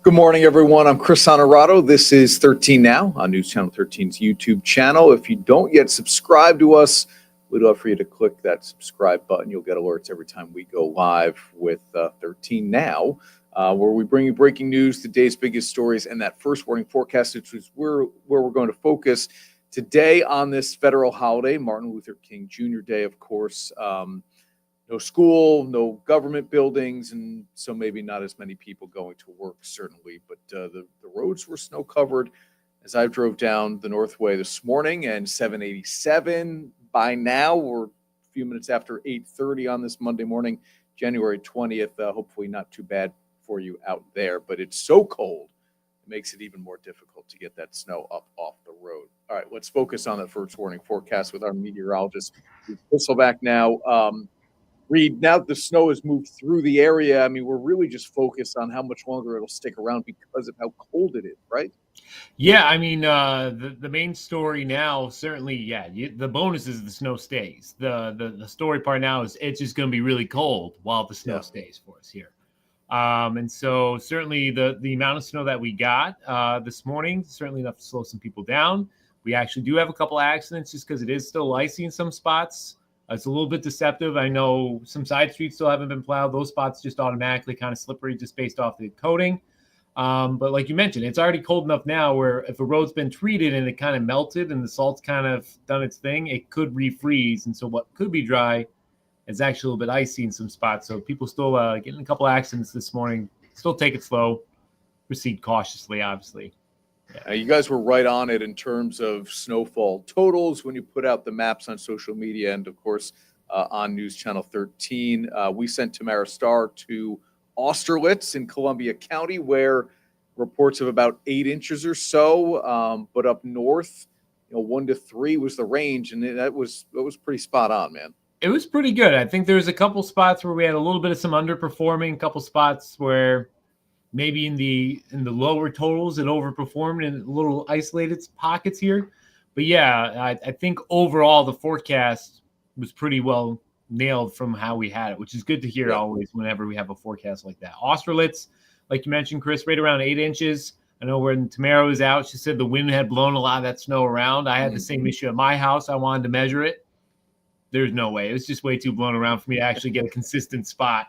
Good morning, everyone. I'm Chris Honorato. This is 13 Now on News Channel 13's YouTube channel. If you don't yet subscribe to us, we'd love for you to click that subscribe button. You'll get alerts every time we go live with 13 Now, where we bring you breaking news, today's biggest stories, and that first warning forecast, which is where we're going to focus today on this federal holiday, Martin Luther King Jr. Day, of course. No school, no government buildings, and so maybe not as many people going to work, certainly. But the roads were snow covered as I drove down the Northway this morning, and 787 by now. We're a few minutes after 8:30 on this Monday morning, January 20th. Hopefully not too bad for you out there, but it's so cold, it makes it even more difficult to get that snow up off the road. All right, let's focus on that first warning forecast with our meteorologist, Reid Kisselback now. Reid, now that the snow has moved through the area, I mean, we're really just focused on how much longer it'll stick around because of how cold it is, right? Yeah, I mean, the main story now, certainly, the bonus is the snow stays. The story part now is it's just going to be really cold while the snow stays for us here. And so certainly the amount of snow that we got this morning, certainly enough to slow some people down. We actually do have a couple accidents just because it is still icy in some spots. It's a little bit deceptive. I know some side streets still haven't been plowed. Those spots just automatically kind of slippery just based off the coating. But like you mentioned, it's already cold enough now where if a road's been treated and it kind of melted and the salt's kind of done its thing, it could refreeze. And so what could be dry is actually a little bit icy in some spots. So people still getting a couple accidents this morning. Still take it slow. Proceed cautiously, obviously. You guys were right on it in terms of snowfall totals when you put out the maps on social media and, of course, on News Channel 13. We sent Tamara Starr to Austerlitz in Columbia County, where reports of about 8 inches or so, but up north, 1 to 3 was the range, and that was pretty spot on, man. It was pretty good. I think there's a couple spots where we had a little bit of some underperforming, a couple spots where maybe in the lower totals it overperformed in little isolated pockets here. But yeah, I think overall the forecast was pretty well nailed from how we had it, which is good to hear always whenever we have a forecast like that. Austerlitz, like you mentioned, Chris, right around 8 inches. I know when Tamara was out, she said the wind had blown a lot of that snow around. I had the same issue at my house. I wanted to measure it. There's no way. It was just way too blown around for me to actually get a consistent spot.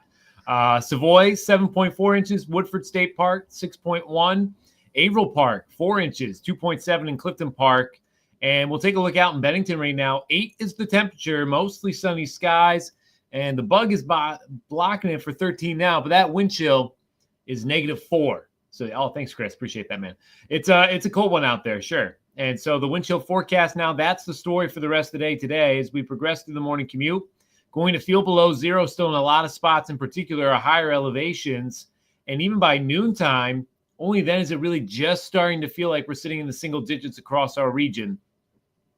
Savoy, 7.4 inches. Woodford State Park, 6.1. Averill Park, 4 inches, 2.7 in Clifton Park. And we'll take a look out in Bennington right now. 8 is the temperature, mostly sunny skies. And the bug is blocking it for 13 now, but that wind chill is -4. So, thanks, Chris. Appreciate that, man. It's a cold one out there, sure. And so the wind chill forecast now, that's the story for the rest of the day today as we progress through the morning commute. Going to feel below zero still in a lot of spots, in particular higher elevations. And even by noontime, only then is it really just starting to feel like we're sitting in the single digits across our region.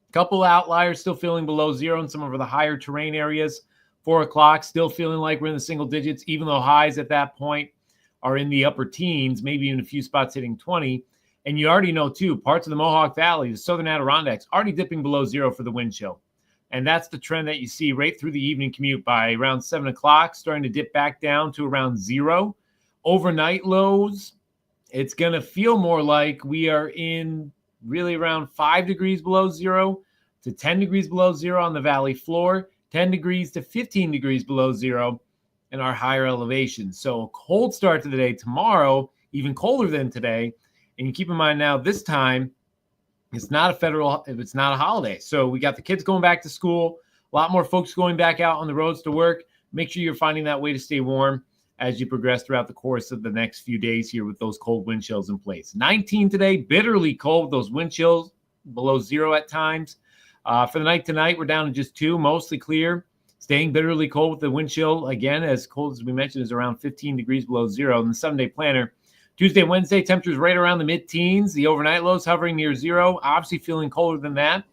A couple outliers still feeling below zero in some of the higher terrain areas. 4 o'clock still feeling like we're in the single digits, even though highs at that point are in the upper teens, maybe in a few spots hitting 20. And you already know, too, parts of the Mohawk Valley, the southern Adirondacks, already dipping below zero for the wind chill. And that's the trend that you see right through the evening commute by around 7 o'clock, starting to dip back down to around zero. Overnight lows, it's going to feel more like we are in really around 5 degrees below zero to 10 degrees below zero on the valley floor, 10 degrees to 15 degrees below zero in our higher elevations. So a cold start to the day tomorrow, even colder than today. And you keep in mind now, this time, it's not a holiday. So we got the kids going back to school, a lot more folks going back out on the roads to work. Make sure you're finding that way to stay warm as you progress throughout the course of the next few days here with those cold wind chills in place. 19 today, bitterly cold with those wind chills below zero at times. For the night tonight, we're down to just 2, mostly clear. Staying bitterly cold with the wind chill, again, as cold as we mentioned, is around 15 degrees below zero. In the 7-day planner, Tuesday, Wednesday, temperatures right around the mid-teens. The overnight lows hovering near zero. Obviously feeling colder than that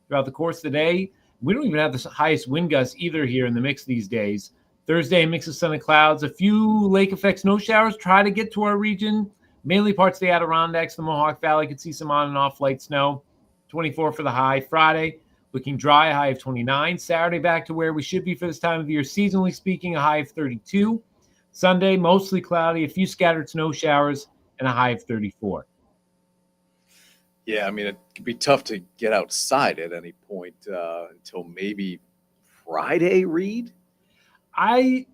throughout the course of the day. We don't even have the highest wind gusts either here in the mix these days. Thursday, a mix of sun and clouds. A few lake effect snow showers try to get to our region. Mainly parts of the Adirondacks, the Mohawk Valley could see some on and off light snow. 24 for the high. Friday, looking dry, a high of 29. Saturday, back to where we should be for this time of year, seasonally speaking, a high of 32. Sunday, mostly cloudy, a few scattered snow showers, and a high of 34. Yeah, I mean, it could be tough to get outside at any point until maybe Friday, Reed? I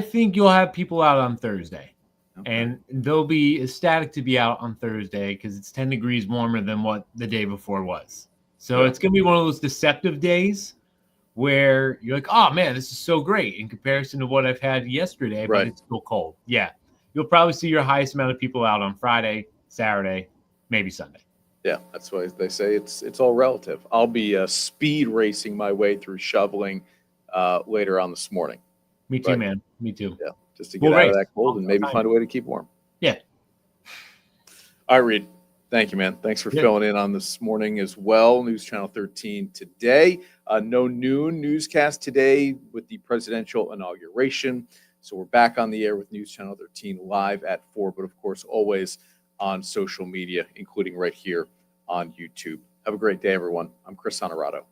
think you'll have people out on Thursday. Okay. And they'll be ecstatic to be out on Thursday because it's 10 degrees warmer than what the day before was. So Yeah. it's going to be one of those deceptive days where you're like, oh man, this is so great in comparison to what I've had yesterday, but Right. it's still cold. Yeah. You'll probably see your highest amount of people out on Friday, Saturday, maybe Sunday. Yeah, that's why they say it's all relative. I'll be speed racing my way through shoveling later on this morning. Me too, Right. man. Me too. Yeah, just to We'll get out of race. that cold and maybe Time. find a way to keep warm. Yeah. All right, Reed. Thank you, man. Thanks for filling in on this morning as well. News Channel 13 today. No noon newscast today with the presidential inauguration. So we're back on the air with News Channel 13 live at 4, but of course, always on social media, including right here on YouTube. Have a great day, everyone. I'm Chris Honorato.